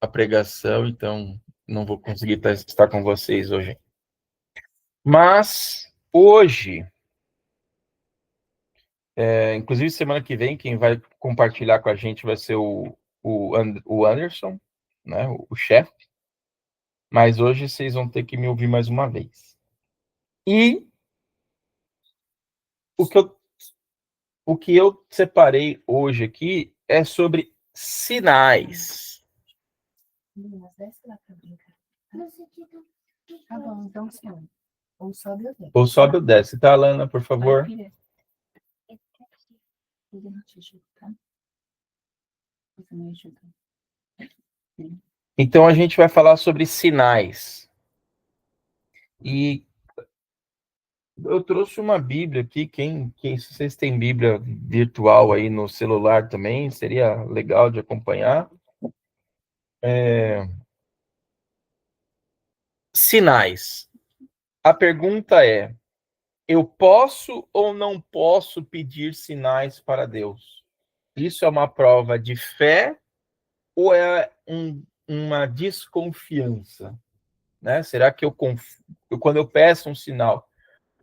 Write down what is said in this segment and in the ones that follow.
a pregação, então não vou conseguir estar com vocês hoje. Mas hoje, inclusive semana que vem, quem vai compartilhar com a gente vai ser o Anderson, né, o chefe. Mas hoje vocês vão ter que me ouvir mais uma vez. E o que eu separei hoje aqui é sobre sinais. Tá bom, então sobe. Ou sobe ou desce. Ou sobe ou desce, tá, Alana, por favor? Então a gente vai falar sobre sinais. E eu trouxe uma Bíblia aqui, se vocês têm Bíblia virtual aí no celular também, seria legal de acompanhar. Sinais. A pergunta é: eu posso ou não posso pedir sinais para Deus? Isso é uma prova de fé ou é uma desconfiança? Né? Será que quando eu peço um sinal,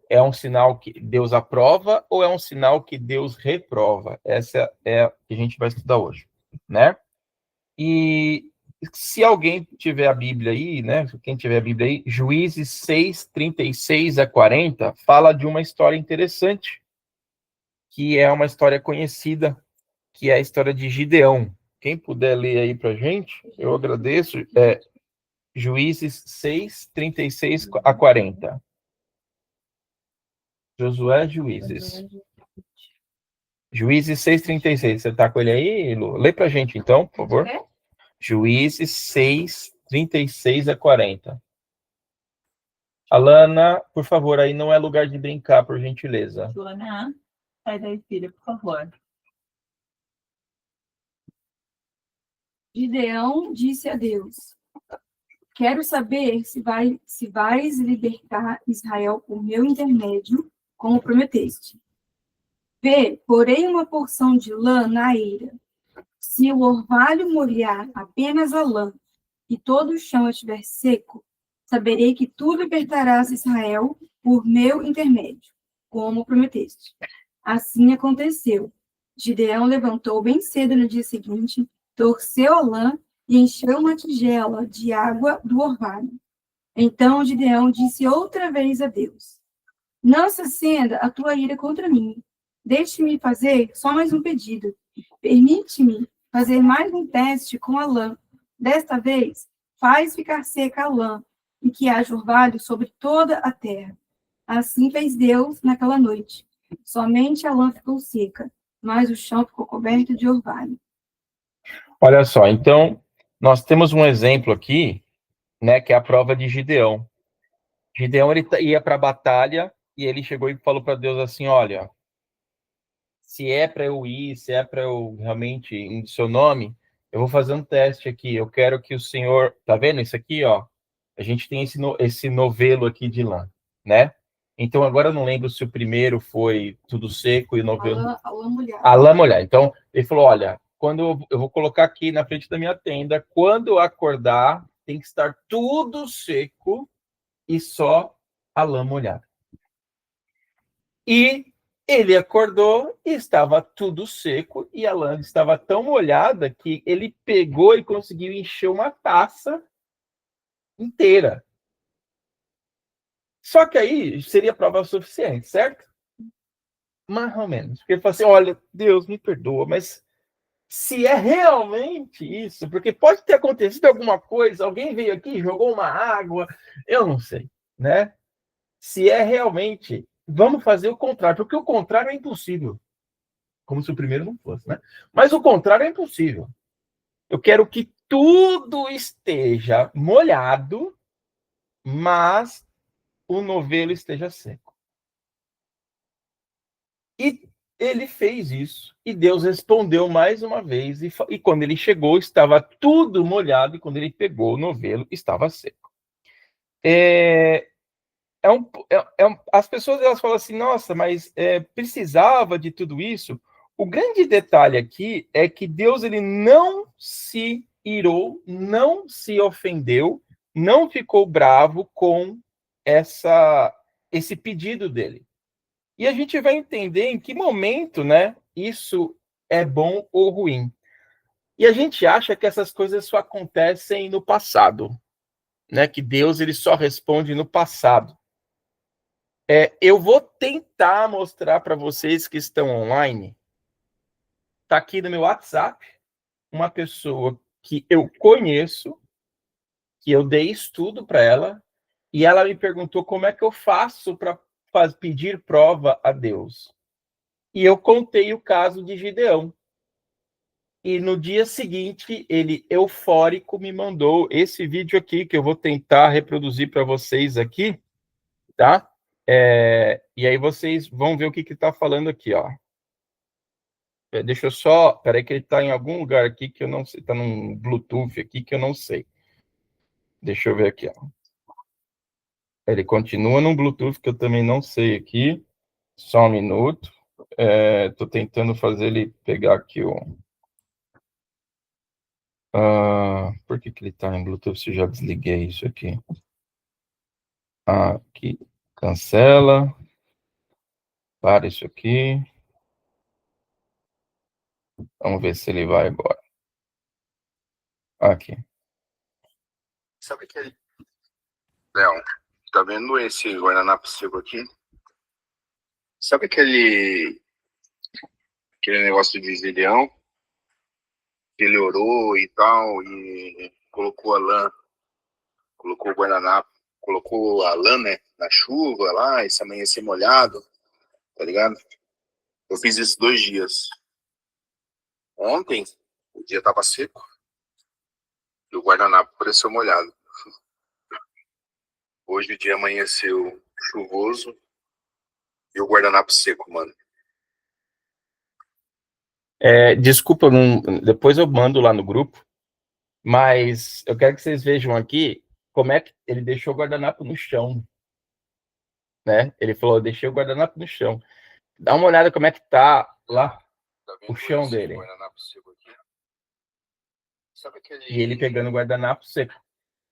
é um sinal que Deus aprova ou é um sinal que Deus reprova? Essa é a que a gente vai estudar hoje, né? E se alguém tiver a Bíblia aí, né? Quem tiver a Bíblia aí, Juízes 6, 36 a 40, fala de uma história interessante, que é uma história conhecida, que é a história de Gideão. Quem puder ler aí pra gente, eu agradeço. Juízes 6, 36 a 40. Josué, Juízes. Juízes 6, 36. Você tá com ele aí, Lu? Lê pra gente, então, por favor. Juízes 6, 36 a 40. Alana, por favor, aí não é lugar de brincar, por gentileza. Joana, sai daí, filha, por favor. Gideão disse a Deus: quero saber se vais libertar Israel por meu intermédio, como prometeste. Vê, porém uma porção de lã na eira. Se o orvalho molhar apenas a lã e todo o chão estiver seco, saberei que tu libertarás Israel por meu intermédio, como prometeste. Assim aconteceu. Gideão levantou bem cedo no dia seguinte, torceu a lã e encheu uma tigela de água do orvalho. Então Gideão disse outra vez a Deus: não se acenda a tua ira contra mim. Deixe-me fazer só mais um pedido. Permite-me fazer mais um teste com a lã. Desta vez, faz ficar seca a lã e que haja orvalho sobre toda a terra. Assim fez Deus naquela noite. Somente a lã ficou seca, mas o chão ficou coberto de orvalho. Olha só, então, nós temos um exemplo aqui, né, que é a prova de Gideão. Gideão, ele ia para a batalha e ele chegou e falou para Deus assim: olha, se é para eu ir, se é para eu realmente ir em seu nome, eu vou fazer um teste aqui. Eu quero que o Senhor, tá vendo isso aqui, ó? A gente tem esse novelo aqui de lã, né? Então agora eu não lembro se o primeiro foi tudo seco e o novelo A lã molhada. A lã molhada. Então ele falou: olha, quando eu vou colocar aqui na frente da minha tenda, quando eu acordar, tem que estar tudo seco e só a lã molhada. E ele acordou e estava tudo seco e a lã estava tão molhada que ele pegou e conseguiu encher uma taça inteira. Só que aí seria prova suficiente, certo? Mais ou menos. Porque ele falou assim: olha, Deus me perdoa, mas se é realmente isso, porque pode ter acontecido alguma coisa, alguém veio aqui, jogou uma água, eu não sei, né? Se é realmente, vamos fazer o contrário, porque o contrário é impossível. Como se o primeiro não fosse, né? Mas o contrário é impossível. Eu quero que tudo esteja molhado, mas o novelo esteja seco. E ele fez isso, e Deus respondeu mais uma vez, e quando ele chegou, estava tudo molhado, e quando ele pegou o novelo, estava seco. As pessoas elas falam assim: nossa, mas precisava de tudo isso? O grande detalhe aqui é que Deus ele não se irou, não se ofendeu, não ficou bravo com esse pedido dele. E a gente vai entender em que momento, né, isso é bom ou ruim. E a gente acha que essas coisas só acontecem no passado, né, que Deus ele só responde no passado. Eu vou tentar mostrar para vocês que estão online. Está aqui no meu WhatsApp uma pessoa que eu conheço, que eu dei estudo para ela, e ela me perguntou como é que eu faço para pedir prova a Deus. E eu contei o caso de Gideão. E no dia seguinte, ele, eufórico, me mandou esse vídeo aqui, que eu vou tentar reproduzir para vocês aqui, tá? E aí vocês vão ver o que está falando aqui, ó. Deixa eu só... Peraí que ele está em algum lugar aqui que eu não sei. Está num Bluetooth aqui que eu não sei. Deixa eu ver aqui, ó. Ele continua no Bluetooth que eu também não sei aqui. Só um minuto. Estou tentando fazer ele pegar aqui o... por que ele está em Bluetooth se eu já desliguei isso aqui? Aqui. Cancela. Para isso aqui. Vamos ver se ele vai agora. Aqui. Sabe aquele... Léo, tá vendo esse guardanapo seco aqui? Sabe aquele negócio de Gideão? Que ele orou e tal, e colocou a lã, colocou o guardanapo, colocou a lã, né, na chuva lá, e se amanhecer molhado, tá ligado? Eu fiz isso 2 dias. Ontem, o dia tava seco, e o guardanapo pareceu molhado. Hoje o dia amanheceu chuvoso, e o guardanapo seco, mano. Desculpa, depois eu mando lá no grupo, mas eu quero que vocês vejam aqui como é que ele deixou o guardanapo no chão, né? Ele falou, deixei o guardanapo no chão. Dá uma olhada como é que tá lá o chão dele. Sabe E ele pegando o guardanapo seco.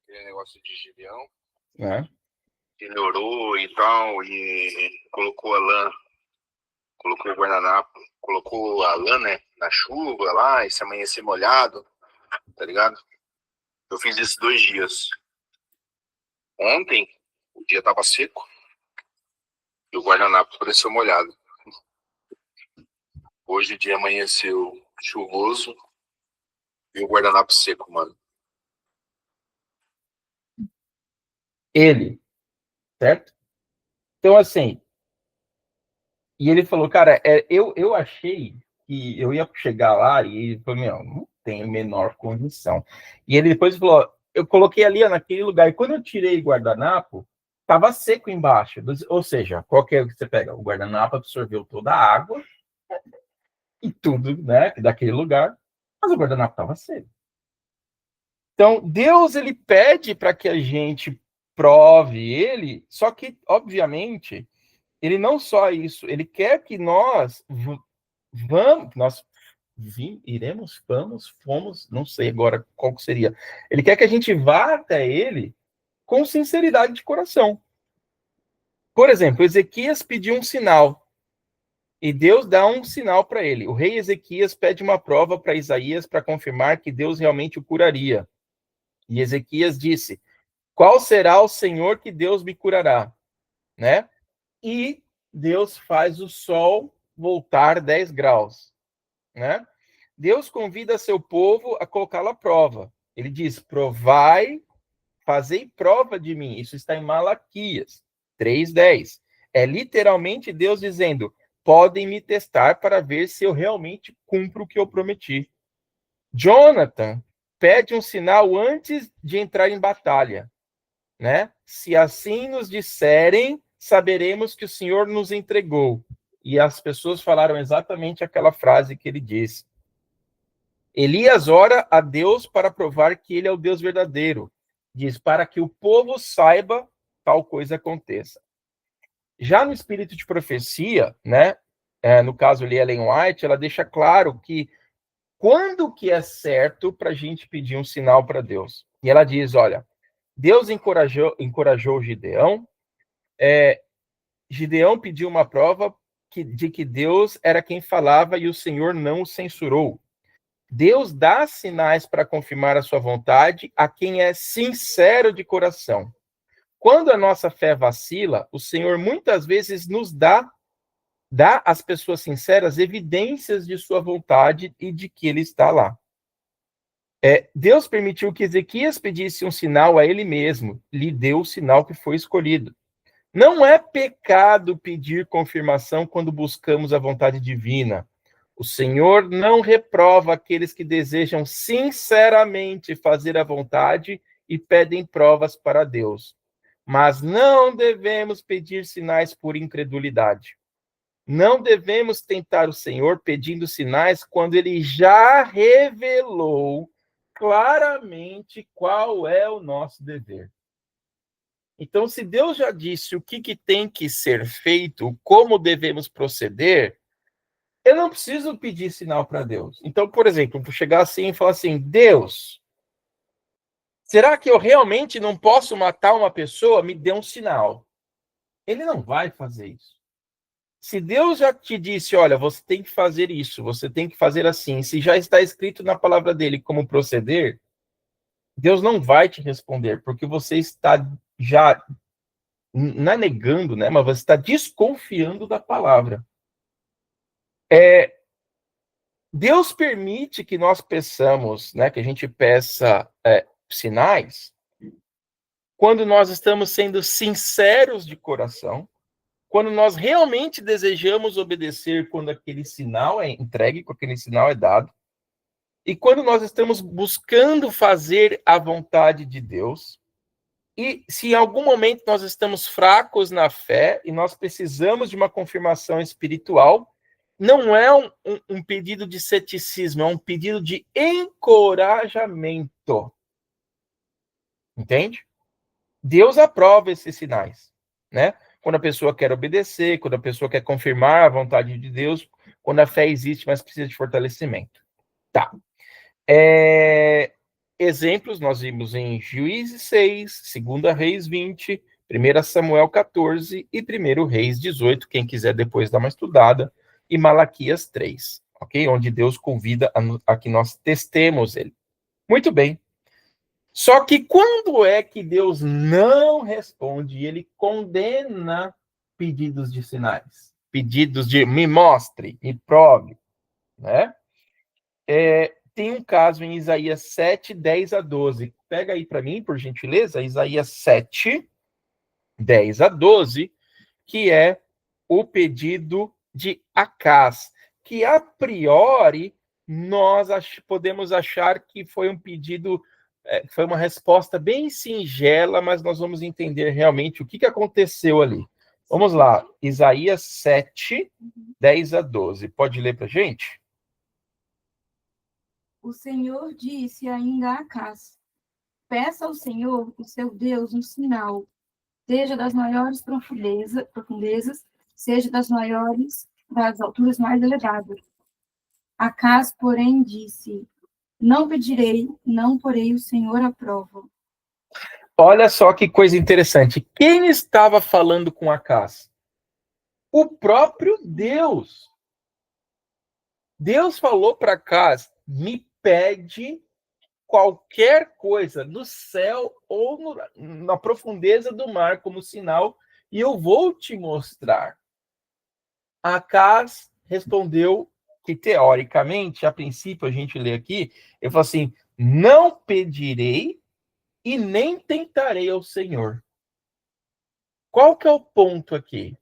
Aquele negócio de Gideão? Né? Ele orou e tal, e colocou a lã, colocou o guardanapo, colocou a lã, né, na chuva lá, e se amanhecer molhado, tá ligado? Eu fiz isso 2 dias. Ontem, o dia tava seco, e o guardanapo pareceu molhado. Hoje o dia amanheceu chuvoso, e o guardanapo seco, mano. Ele, certo? Então, assim, e ele falou, cara, eu achei que eu ia chegar lá e ele falou, meu, não tem a menor condição. E ele depois falou, eu coloquei ali naquele lugar, e quando eu tirei o guardanapo, estava seco embaixo. Ou seja, qual que é o que você pega? O guardanapo absorveu toda a água e tudo, né, daquele lugar, mas o guardanapo estava seco. Então, Deus, ele pede para que a gente prove ele, só que, obviamente, ele não só isso, ele quer que nós fomos, não sei agora qual que seria. Ele quer que a gente vá até ele com sinceridade de coração. Por exemplo, Ezequias pediu um sinal e Deus dá um sinal para ele. O rei Ezequias pede uma prova para Isaías para confirmar que Deus realmente o curaria. E Ezequias disse: qual será o Senhor que Deus me curará? Né? E Deus faz o sol voltar 10 graus. Né? Deus convida seu povo a colocá-lo à prova. Ele diz: provai, fazei prova de mim. Isso está em Malaquias 3:10. É literalmente Deus dizendo: podem me testar para ver se eu realmente cumpro o que eu prometi. Jonathan pede um sinal antes de entrar em batalha, né? Se assim nos disserem, saberemos que o Senhor nos entregou. E as pessoas falaram exatamente aquela frase que ele disse. Elias ora a Deus para provar que ele é o Deus verdadeiro. Diz, para que o povo saiba tal coisa aconteça. Já no espírito de profecia, né? no caso ali, Ellen White, ela deixa claro que quando que é certo para a gente pedir um sinal para Deus. E ela diz, olha, Deus encorajou Gideão, Gideão pediu uma prova de que Deus era quem falava e o Senhor não o censurou. Deus dá sinais para confirmar a sua vontade a quem é sincero de coração. Quando a nossa fé vacila, o Senhor muitas vezes nos dá às pessoas sinceras evidências de sua vontade e de que ele está lá. Deus permitiu que Ezequias pedisse um sinal a ele mesmo, lhe deu o sinal que foi escolhido. Não é pecado pedir confirmação quando buscamos a vontade divina. O Senhor não reprova aqueles que desejam sinceramente fazer a vontade e pedem provas para Deus. Mas não devemos pedir sinais por incredulidade. Não devemos tentar o Senhor pedindo sinais quando ele já revelou claramente qual é o nosso dever. Então, se Deus já disse o que tem que ser feito, como devemos proceder, eu não preciso pedir sinal para Deus. Então, por exemplo, vou chegar assim e falar assim, Deus, será que eu realmente não posso matar uma pessoa? Me dê um sinal. Ele não vai fazer isso. Se Deus já te disse, olha, você tem que fazer isso, você tem que fazer assim, se já está escrito na palavra dele como proceder, Deus não vai te responder, porque você está já, não é negando, né, mas você está desconfiando da palavra. Deus permite que nós peçamos, né, que a gente peça sinais, quando nós estamos sendo sinceros de coração, quando nós realmente desejamos obedecer, quando aquele sinal é entregue, quando aquele sinal é dado, e quando nós estamos buscando fazer a vontade de Deus, e se em algum momento nós estamos fracos na fé e nós precisamos de uma confirmação espiritual, não é um pedido de ceticismo, é um pedido de encorajamento. Entende? Deus aprova esses sinais, né? Quando a pessoa quer obedecer, quando a pessoa quer confirmar a vontade de Deus, quando a fé existe, mas precisa de fortalecimento. Tá. Exemplos, nós vimos em Juízes 6, 2 Reis 20, 1 Samuel 14 e 1 Reis 18, quem quiser depois dar uma estudada, e Malaquias 3, ok? Onde Deus convida a que nós testemos ele. Muito bem. Só que quando é que Deus não responde, ele condena pedidos de sinais, pedidos de me mostre, me prove, né? Tem um caso em Isaías 7, 10 a 12. Pega aí para mim, por gentileza, Isaías 7, 10 a 12, que é o pedido de Acaz, que a priori nós podemos achar que foi um pedido, foi uma resposta bem singela, mas nós vamos entender realmente o que aconteceu ali. Vamos lá, Isaías 7, 10 a 12. Pode ler para a gente? O Senhor disse ainda a Acaz: peça ao Senhor, o seu Deus, um sinal, seja das maiores profundezas, seja das alturas mais elevadas. Acaz, porém, disse: não pedirei, não porei o Senhor à prova. Olha só que coisa interessante. Quem estava falando com Acaz? O próprio Deus. Deus falou para Acaz: me pede qualquer coisa no céu ou na profundeza do mar como sinal e eu vou te mostrar. Acaz respondeu que, teoricamente, a princípio, a gente lê aqui, ele falou assim, não pedirei e nem tentarei ao Senhor. Qual que é o ponto aqui?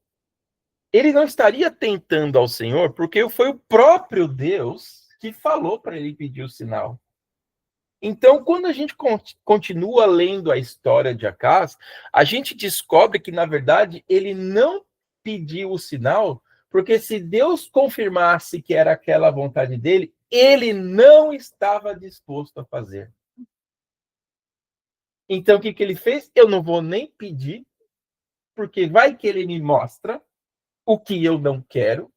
Ele não estaria tentando ao Senhor porque foi o próprio Deus que falou para ele pedir o sinal. Então, quando a gente continua lendo a história de Acaz, a gente descobre que, na verdade, ele não pediu o sinal, porque se Deus confirmasse que era aquela vontade dele, ele não estava disposto a fazer. Então, o que ele fez? Eu não vou nem pedir, porque vai que ele me mostra o que eu não quero,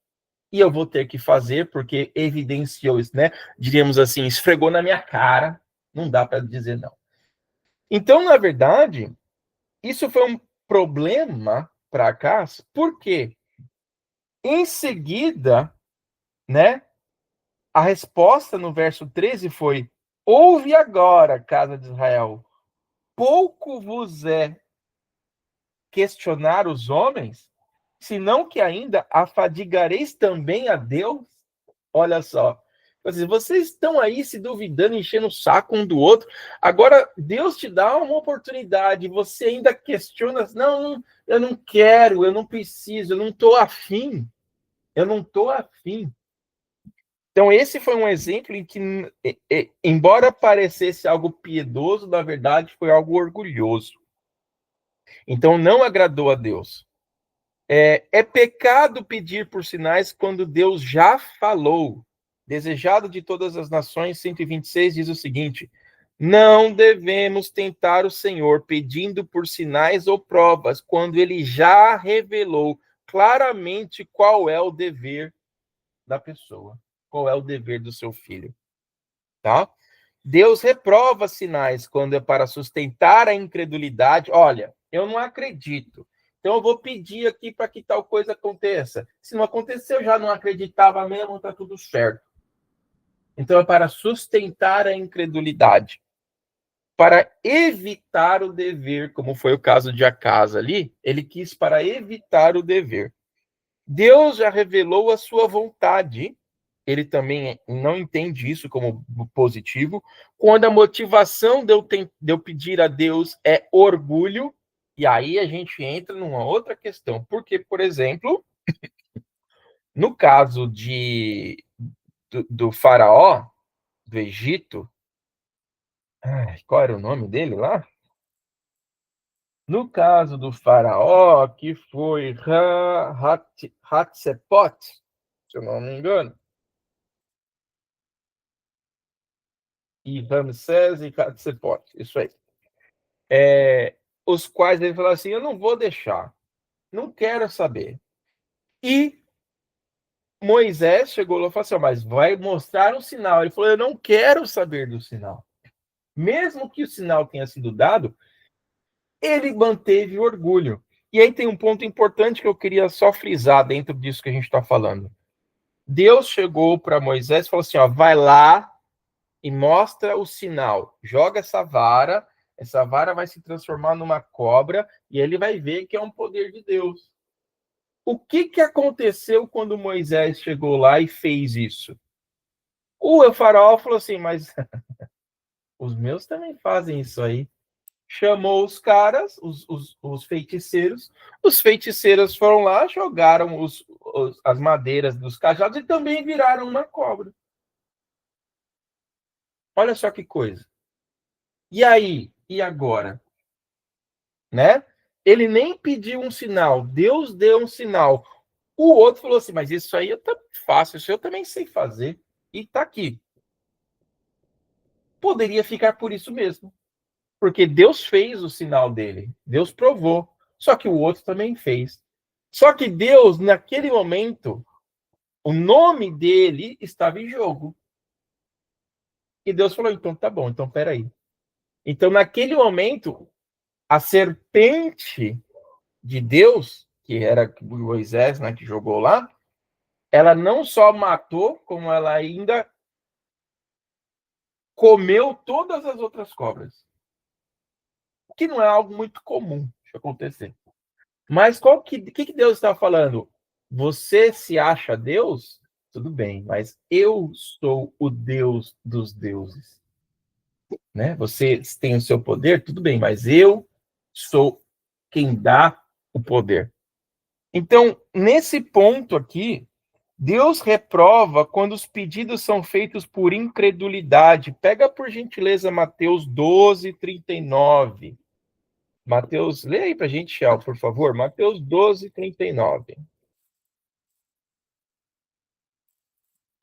e eu vou ter que fazer, porque evidenciou isso, né? Diríamos assim, esfregou na minha cara, não dá para dizer não. Então, na verdade, isso foi um problema para Acaz, porque em seguida, né, a resposta no verso 13 foi: ouve agora, casa de Israel, pouco vos é questionar os homens, senão que ainda afadigareis também a Deus? Olha só. Vocês estão aí se duvidando, enchendo o saco um do outro. Agora, Deus te dá uma oportunidade, você ainda questiona, não, eu não quero, eu não preciso, eu não estou afim. Eu não estou afim. Então, esse foi um exemplo em que, embora parecesse algo piedoso, na verdade foi algo orgulhoso. Então, não agradou a Deus. É pecado pedir por sinais quando Deus já falou. Desejado de todas as nações, 126 diz o seguinte: não devemos tentar o Senhor pedindo por sinais ou provas, quando ele já revelou claramente qual é o dever da pessoa, qual é o dever do seu filho, tá? Deus reprova sinais quando é para sustentar a incredulidade. Olha, eu não acredito. Então eu vou pedir aqui para que tal coisa aconteça. Se não aconteceu, eu já não acreditava mesmo, está tudo certo. Então é para sustentar a incredulidade. Para evitar o dever, como foi o caso de Acaz ali, ele quis para evitar o dever. Deus já revelou a sua vontade, ele também não entende isso como positivo. Quando a motivação de eu pedir a Deus é orgulho, e aí a gente entra numa outra questão. Porque, por exemplo, no caso do faraó, do Egito, qual era o nome dele lá? No caso do faraó, que foi Hatshepsut, se eu não me engano, e Ramsés e Hatshepsut, isso aí. Os quais ele falou assim: eu não vou deixar, não quero saber. E Moisés chegou lá e falou assim: mas vai mostrar um sinal. Ele falou: eu não quero saber do sinal. Mesmo que o sinal tenha sido dado, ele manteve o orgulho. E aí tem um ponto importante que eu queria só frisar dentro disso que a gente está falando. Deus chegou para Moisés e falou assim: ó, vai lá e mostra o sinal. Joga essa vara vai se transformar numa cobra e ele vai ver que é um poder de Deus. O que aconteceu quando Moisés chegou lá e fez isso? O faraó falou assim, mas os meus também fazem isso aí. Chamou os caras, os feiticeiros. Os feiticeiros foram lá, jogaram as madeiras dos cajados e também viraram uma cobra. Olha só que coisa. E aí? E agora? Né? Ele nem pediu um sinal, Deus deu um sinal. O outro falou assim, mas isso aí eu também faço, isso eu também sei fazer. E tá aqui. Poderia ficar por isso mesmo. Porque Deus fez o sinal dele. Deus provou. Só que o outro também fez. Só que Deus, naquele momento, o nome dele estava em jogo. E Deus falou, então tá bom, então peraí. Então, naquele momento, a serpente de Deus, que era Moisés, né, que jogou lá, ela não só matou, como ela ainda comeu todas as outras cobras. O que não é algo muito comum de acontecer. Mas que Deus está falando? Você se acha Deus? Tudo bem, mas eu sou o Deus dos deuses. Né? Você tem o seu poder? Tudo bem, mas eu sou quem dá o poder. Então, nesse ponto aqui, Deus reprova quando os pedidos são feitos por incredulidade. Pega, por gentileza, Mateus 12, 39. Mateus, lê aí para a gente, Shell, por favor. Mateus 12, 39.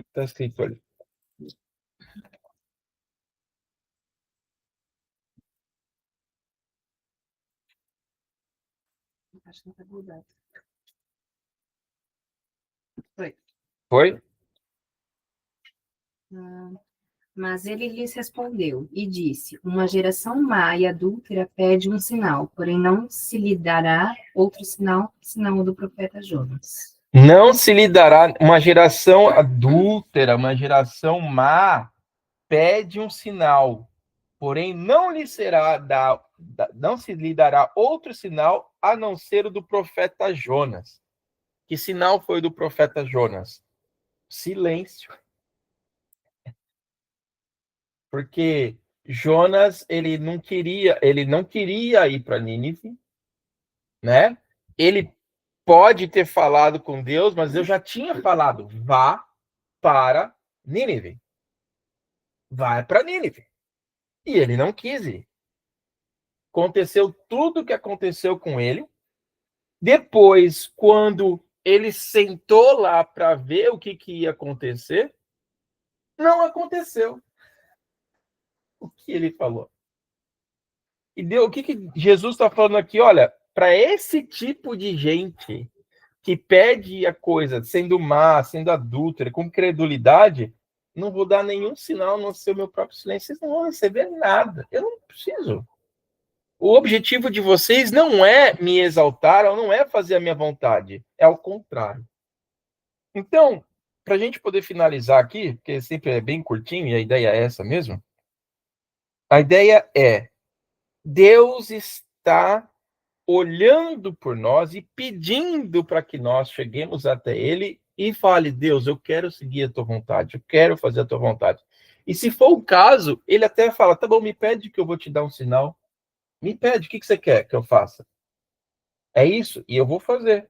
Está escrito ali. Acho que não está mudado. Foi? Mas ele lhes respondeu e disse: Uma geração má e adúltera pede um sinal, porém não se lhe dará outro sinal senão o do profeta Jonas. Não se lhe dará uma geração adúltera, uma geração má, pede um sinal, porém não se lhe dará outro sinal a não ser o do profeta Jonas. Que sinal foi do profeta Jonas? Silêncio. Porque Jonas, ele não queria ir para Nínive, né? Ele pode ter falado com Deus, mas Deus já tinha falado: vá para Nínive. Vai para Nínive. E ele não quis ir. Aconteceu tudo o que aconteceu com ele. Depois, quando ele sentou lá para ver o que ia acontecer, não aconteceu o que ele falou. E o que Jesus está falando aqui? Olha, para esse tipo de gente que pede a coisa sendo má, sendo adúltera, com credulidade, não vou dar nenhum sinal, não ser o meu próprio silêncio. Vocês não vão receber nada. Eu não preciso. O objetivo de vocês não é me exaltar, ou não é fazer a minha vontade. É o contrário. Então, para a gente poder finalizar aqui, porque sempre é bem curtinho, e a ideia é essa mesmo, a ideia é: Deus está olhando por nós e pedindo para que nós cheguemos até Ele e fale: Deus, eu quero seguir a tua vontade, eu quero fazer a tua vontade. E se for o caso, Ele até fala: tá bom, me pede que eu vou te dar um sinal. Me pede, o que você quer que eu faça? É isso, e eu vou fazer.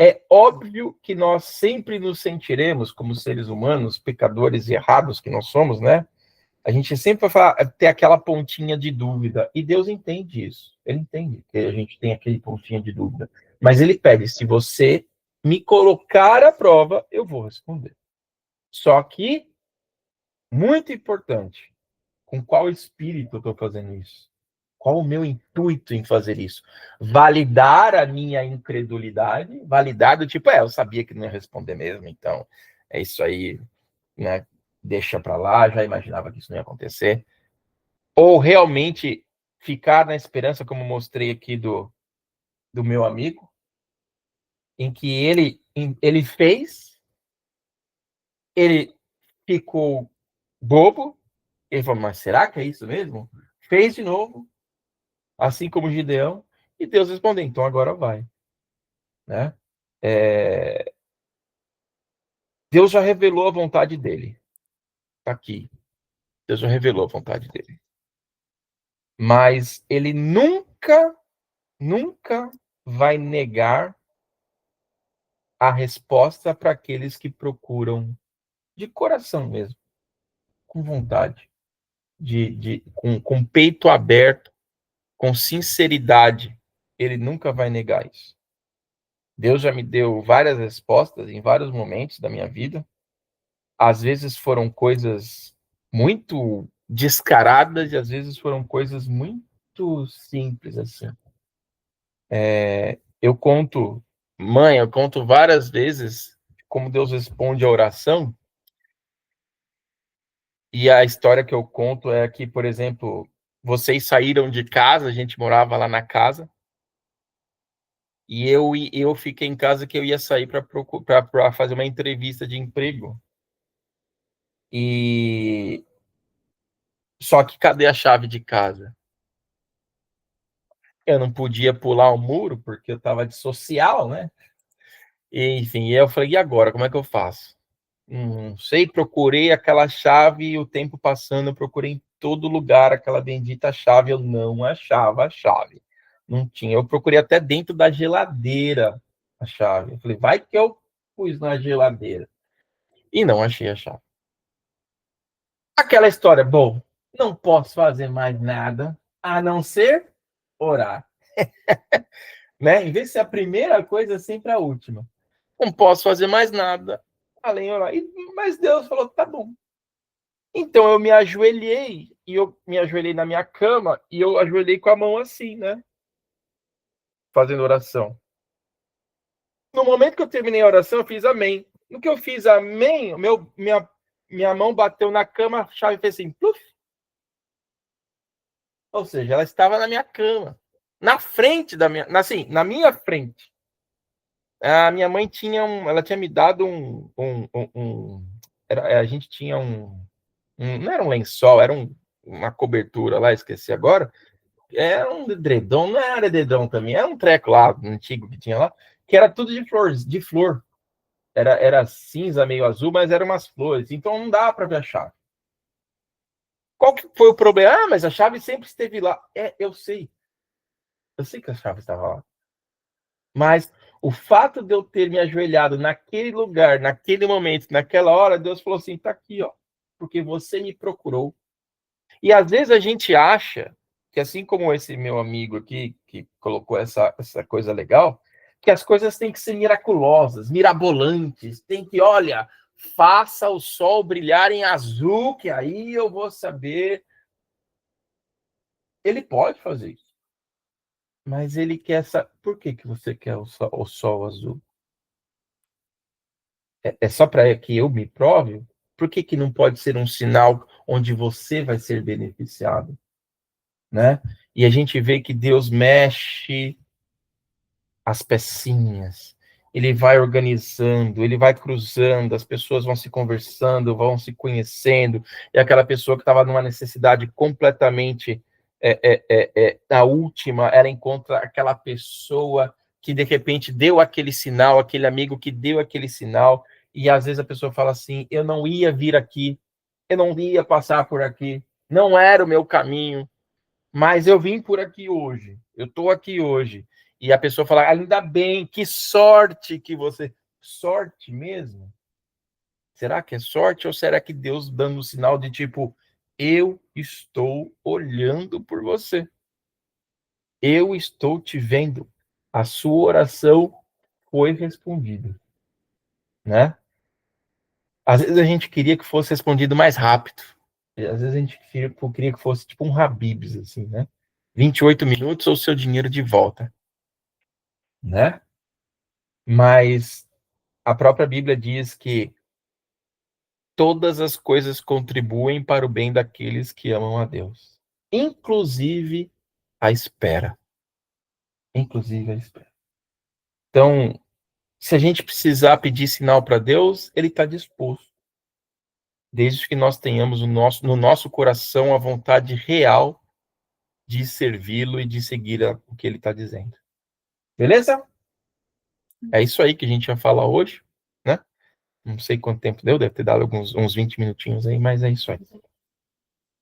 É óbvio que nós sempre nos sentiremos, como seres humanos, pecadores e errados que nós somos, né? A gente sempre vai ter aquela pontinha de dúvida. E Deus entende isso. Ele entende que a gente tem aquele pontinha de dúvida. Mas ele pede: se você me colocar à prova, eu vou responder. Só que, muito importante, com qual espírito eu estou fazendo isso? Qual o meu intuito em fazer isso? Validar a minha incredulidade? Validar do tipo: eu sabia que não ia responder mesmo, então é isso aí, né? Deixa para lá, já imaginava que isso não ia acontecer. Ou realmente ficar na esperança, como mostrei aqui do meu amigo, em que ele fez, ele ficou bobo, ele falou: mas será que é isso mesmo? Fez de novo, assim como Gideão, e Deus respondeu: então agora vai. Né? Deus já revelou a vontade dele. Está aqui. Deus já revelou a vontade dele. Mas ele nunca vai negar a resposta para aqueles que procuram de coração mesmo, com vontade, com peito aberto, com sinceridade. Ele nunca vai negar isso. Deus já me deu várias respostas em vários momentos da minha vida. Às vezes foram coisas muito descaradas e às vezes foram coisas muito simples assim. Eu conto várias vezes como Deus responde a oração. E a história que eu conto é que, por exemplo, vocês saíram de casa, a gente morava lá na casa, e eu fiquei em casa, que eu ia sair para fazer uma entrevista de emprego. E só que cadê a chave de casa? Eu não podia pular o muro porque eu estava de social, né? E, enfim, eu falei: e agora? Como é que eu faço? Não sei, procurei aquela chave, o tempo passando, eu procurei em todo lugar aquela bendita chave, eu não achava a chave. Não tinha. Eu procurei até dentro da geladeira a chave. Eu falei: vai que eu pus na geladeira. E não achei a chave. Aquela história: bom, não posso fazer mais nada a não ser orar. Né? Em vez de ser a primeira coisa, é sempre a última. Não posso fazer mais nada além de orar. Mas Deus falou: tá bom. Então eu me ajoelhei, e eu me ajoelhei na minha cama, e eu ajoelhei com a mão assim, né? Fazendo oração. No momento que eu terminei a oração, eu fiz amém. No que eu fiz amém, minha mão bateu na cama, a chave fez assim, pluf. Ou seja, ela estava na minha cama, na frente da minha, assim, na minha frente. A minha mãe ela tinha me dado a gente tinha não era um lençol, era uma cobertura lá, esqueci agora. Era um edredom, não era edredom também, era um treco lá, antigo que tinha lá, que era tudo de flor. Era cinza, meio azul, mas eram umas flores, então não dá para ver a chave. Qual que foi o problema? Ah, mas a chave sempre esteve lá. Eu sei que a chave estava lá. Mas o fato de eu ter me ajoelhado naquele lugar, naquele momento, naquela hora, Deus falou assim, tá aqui, ó, porque você me procurou. E às vezes a gente acha que, assim como esse meu amigo aqui, que colocou essa coisa legal, que as coisas têm que ser miraculosas, mirabolantes, tem que, olha, faça o sol brilhar em azul, que aí eu vou saber. Ele pode fazer isso. Mas ele quer essa. Por que você quer o sol azul? É só para que eu me prove? Por que não pode ser um sinal onde você vai ser beneficiado? Né? E a gente vê que Deus mexe as pecinhas, ele vai organizando, ele vai cruzando, as pessoas vão se conversando, vão se conhecendo, e aquela pessoa que estava numa necessidade completamente a última, ela encontra aquela pessoa que de repente deu aquele sinal, aquele amigo que deu aquele sinal, e às vezes a pessoa fala assim, eu não ia vir aqui, eu não ia passar por aqui, não era o meu caminho, mas eu vim por aqui hoje, eu estou aqui hoje. E a pessoa fala, ainda bem, que sorte que você... Sorte mesmo? Será que é sorte ou será que Deus dando um sinal de tipo, eu estou olhando por você. Eu estou te vendo. A sua oração foi respondida. Né? Às vezes a gente queria que fosse respondido mais rápido. Às vezes a gente queria que fosse tipo um Habib's, assim, né? 28 minutos ou seu dinheiro de volta. Né? Mas a própria Bíblia diz que todas as coisas contribuem para o bem daqueles que amam a Deus, inclusive a espera. Inclusive a espera. Então, se a gente precisar pedir sinal para Deus, ele está disposto. Desde que nós tenhamos no nosso coração a vontade real de servi-lo e de seguir o que ele está dizendo. Beleza? É isso aí que a gente ia falar hoje, né? Não sei quanto tempo deu, deve ter dado uns 20 minutinhos aí, mas é isso aí.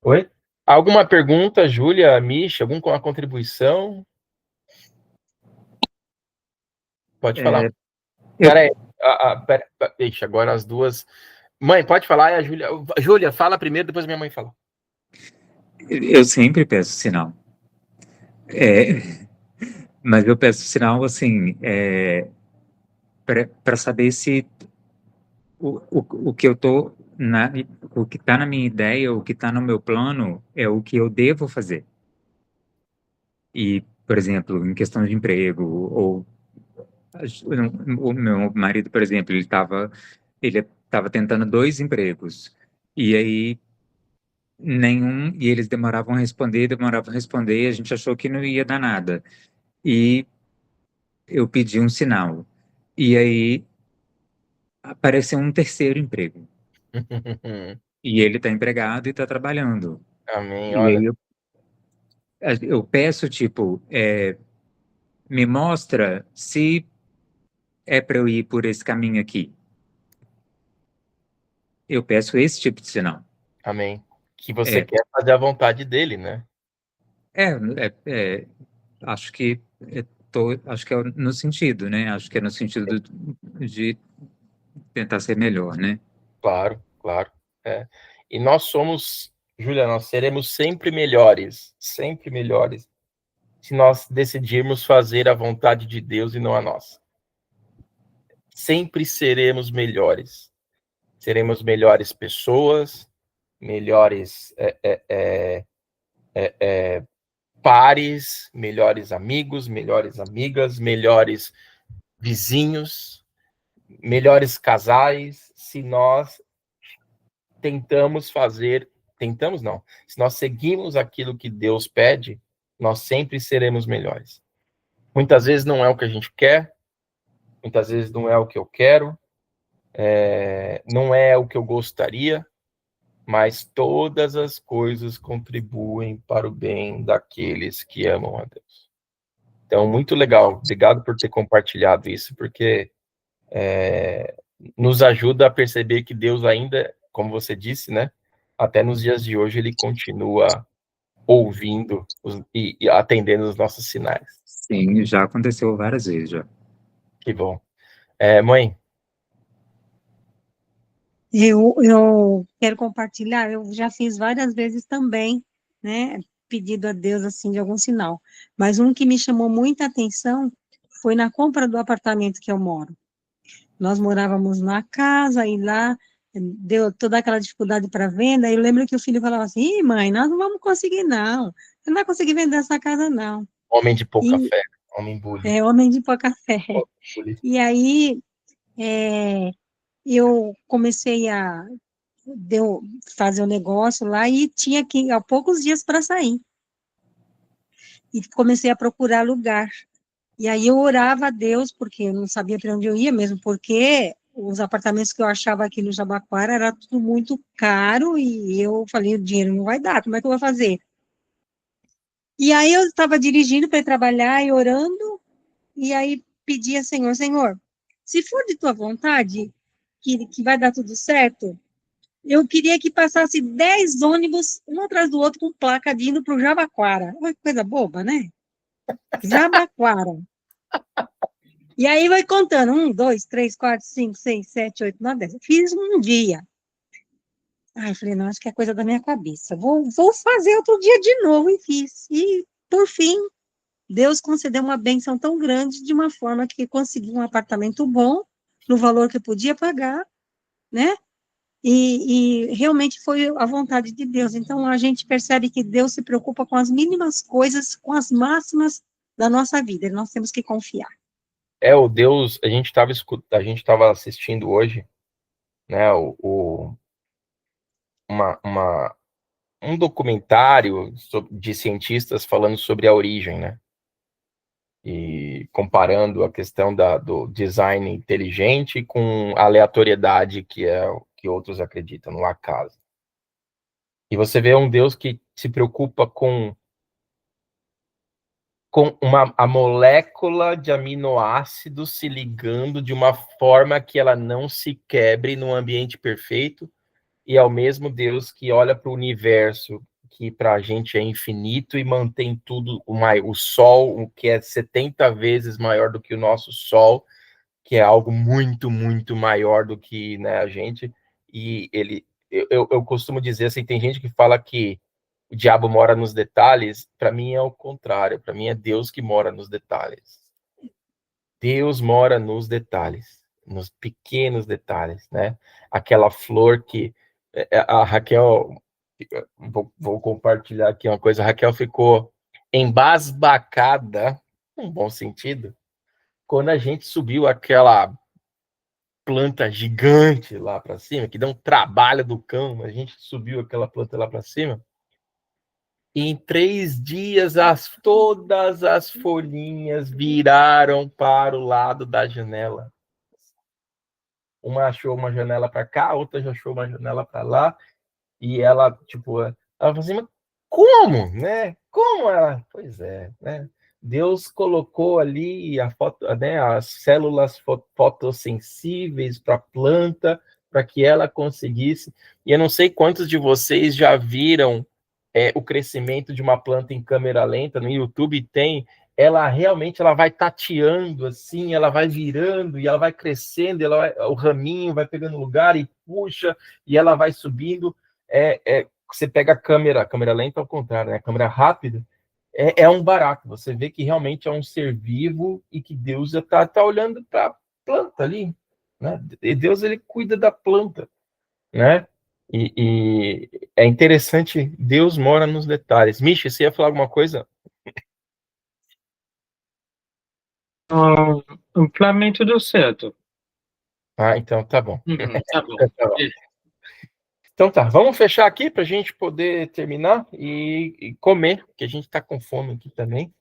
Oi? Alguma pergunta, Júlia, Misha, alguma contribuição? Pode falar. Pera aí. Deixa, agora as duas. Mãe, pode falar, a Júlia. Júlia, fala primeiro, depois minha mãe fala. Eu sempre peço sinal. Mas eu peço sinal, assim, para saber se o que eu tô o que está na minha ideia, o que está no meu plano, é o que eu devo fazer. E, por exemplo, em questão de emprego, ou o meu marido, por exemplo, ele estava tentando 2 empregos. E aí e eles demoravam a responder, e a gente achou que não ia dar nada. E eu pedi um sinal. E aí apareceu um terceiro emprego. E ele está empregado e está trabalhando. Amém, E olha. aí eu peço, tipo, me mostra se é para eu ir por esse caminho aqui. Eu peço esse tipo de sinal. Amém. Que você É, quer fazer a vontade dele, né? é, acho que acho que é no sentido, né? Acho que é no sentido de tentar ser melhor, né? Claro, claro. É. E nós somos, Júlia, nós seremos sempre melhores, se nós decidirmos fazer a vontade de Deus e não a nossa. Sempre seremos melhores. Seremos melhores pessoas, melhores pares, melhores amigos, melhores amigas, melhores vizinhos, melhores casais se nós se nós seguimos aquilo que Deus pede, nós sempre seremos melhores. Muitas vezes não é o que a gente quer, muitas vezes não é o que eu quero, não é o que eu gostaria, mas todas as coisas contribuem para o bem daqueles que amam a Deus. Então, muito legal. Obrigado por ter compartilhado isso, porque nos ajuda a perceber que Deus ainda, como você disse, né? Até nos dias de hoje, ele continua ouvindo e atendendo os nossos sinais. Sim, já aconteceu várias vezes, já. Que bom. Mãe, Eu quero compartilhar, eu já fiz várias vezes também, né, pedido a Deus, assim, de algum sinal. Mas um que me chamou muita atenção foi na compra do apartamento que eu moro. Nós morávamos na casa e lá deu toda aquela dificuldade para venda, e eu lembro que o filho falava assim, Ih, mãe, nós não vamos conseguir, não. Você não vai conseguir vender essa casa, não. homem de pouca E fé, homem bullying. homem de pouca fé. Bullying. E aí, eu comecei a fazer o negócio lá e tinha que, há poucos dias para sair. E comecei a procurar lugar. E aí eu orava a Deus, porque eu não sabia para onde eu ia mesmo, porque os apartamentos que eu achava aqui no Jabaquara era tudo muito caro e eu falei, o dinheiro não vai dar, como é que eu vou fazer? E aí eu estava dirigindo para ir trabalhar e orando, e aí pedia, Senhor, se for de tua vontade, que vai dar tudo certo, eu queria que passasse 10 ônibus, um atrás do outro, com placa de indo para o Jabaquara. Olha que coisa boba, né? Jabaquara. E aí vai contando, 1, 2, 3, 4, 5, 6, 7, 8, 9, 10. Fiz um dia. Aí eu falei, não, acho que é coisa da minha cabeça. Vou fazer outro dia de novo, e fiz. E, por fim, Deus concedeu uma bênção tão grande, de uma forma que consegui um apartamento bom, no valor que eu podia pagar, né? E realmente foi a vontade de Deus. Então, a gente percebe que Deus se preocupa com as mínimas coisas, com as máximas da nossa vida. E nós temos que confiar. O Deus, a gente estava assistindo hoje, né, um documentário de cientistas falando sobre a origem, né? E comparando a questão do design inteligente com a aleatoriedade que é o que outros acreditam, no acaso. E você vê um Deus que se preocupa com a molécula de aminoácidos se ligando de uma forma que ela não se quebre num ambiente perfeito, e é o mesmo Deus que olha para o universo, que para a gente é infinito, e mantém tudo, o Sol, o que é 70 vezes maior do que o nosso Sol, que é algo muito, muito maior do que, né, a gente, e eu costumo dizer assim, tem gente que fala que o diabo mora nos detalhes, para mim é o contrário, para mim é Deus que mora nos detalhes. Deus mora nos detalhes, nos pequenos detalhes, né? Aquela flor que a Raquel, vou compartilhar aqui uma coisa, a Raquel ficou embasbacada, num bom sentido, quando a gente subiu aquela planta gigante lá para cima, que dá um trabalho do cão, mas a gente subiu aquela planta lá para cima, e em 3 dias todas as folhinhas viraram para o lado da janela. Uma achou uma janela para cá, outra já achou uma janela para lá, e ela, tipo, ela falou assim, mas como, né? Como ela? Pois é, né? Deus colocou ali as células fotossensíveis para a planta, para que ela conseguisse. E eu não sei quantos de vocês já viram o crescimento de uma planta em câmera lenta. No YouTube tem, ela realmente ela vai tateando assim, ela vai virando e ela vai crescendo, o raminho vai pegando lugar e puxa, e ela vai subindo. Você pega a câmera lenta ao contrário, né? A câmera rápida, é um barato. Você vê que realmente é um ser vivo e que Deus já está olhando para a planta ali, né? E Deus, ele cuida da planta, né? E é interessante, Deus mora nos detalhes. Misha, você ia falar alguma coisa? Para mim tudo certo. Ah, então tá bom. Tá bom. Tá bom. Então tá, vamos fechar aqui para a gente poder terminar e comer, porque a gente está com fome aqui também.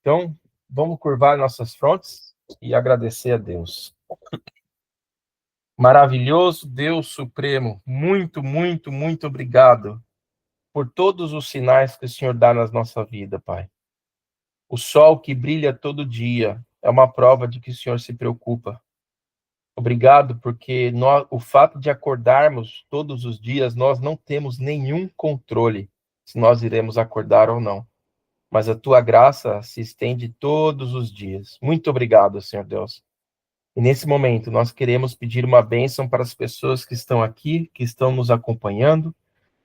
Então, vamos curvar nossas frontes e agradecer a Deus. Maravilhoso Deus Supremo, muito, muito, muito obrigado por todos os sinais que o Senhor dá na nossa vida, Pai. O sol que brilha todo dia é uma prova de que o Senhor se preocupa. Obrigado, porque o fato de acordarmos todos os dias, nós não temos nenhum controle se nós iremos acordar ou não. Mas a tua graça se estende todos os dias. Muito obrigado, Senhor Deus. E nesse momento, nós queremos pedir uma bênção para as pessoas que estão aqui, que estão nos acompanhando,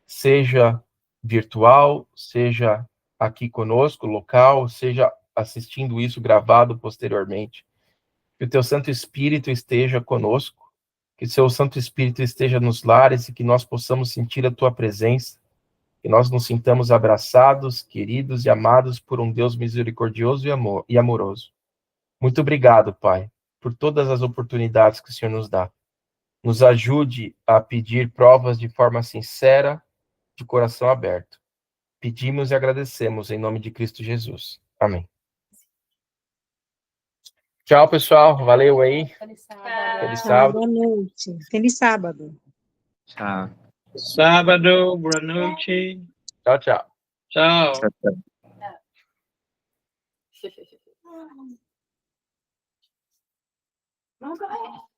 seja virtual, seja aqui conosco, local, seja assistindo isso gravado posteriormente. Que o teu Santo Espírito esteja conosco, que o seu Santo Espírito esteja nos lares e que nós possamos sentir a tua presença, que nós nos sintamos abraçados, queridos e amados por um Deus misericordioso e amoroso. Muito obrigado, Pai, por todas as oportunidades que o Senhor nos dá. Nos ajude a pedir provas de forma sincera, de coração aberto. Pedimos e agradecemos em nome de Cristo Jesus. Amém. Tchau, pessoal. Valeu aí. Feliz sábado. Feliz Tchau, sábado. boa noite. Feliz sábado. Tchau. Sábado, boa noite. Tchau, tchau. Tchau. Tchau, tchau. Vamos comer.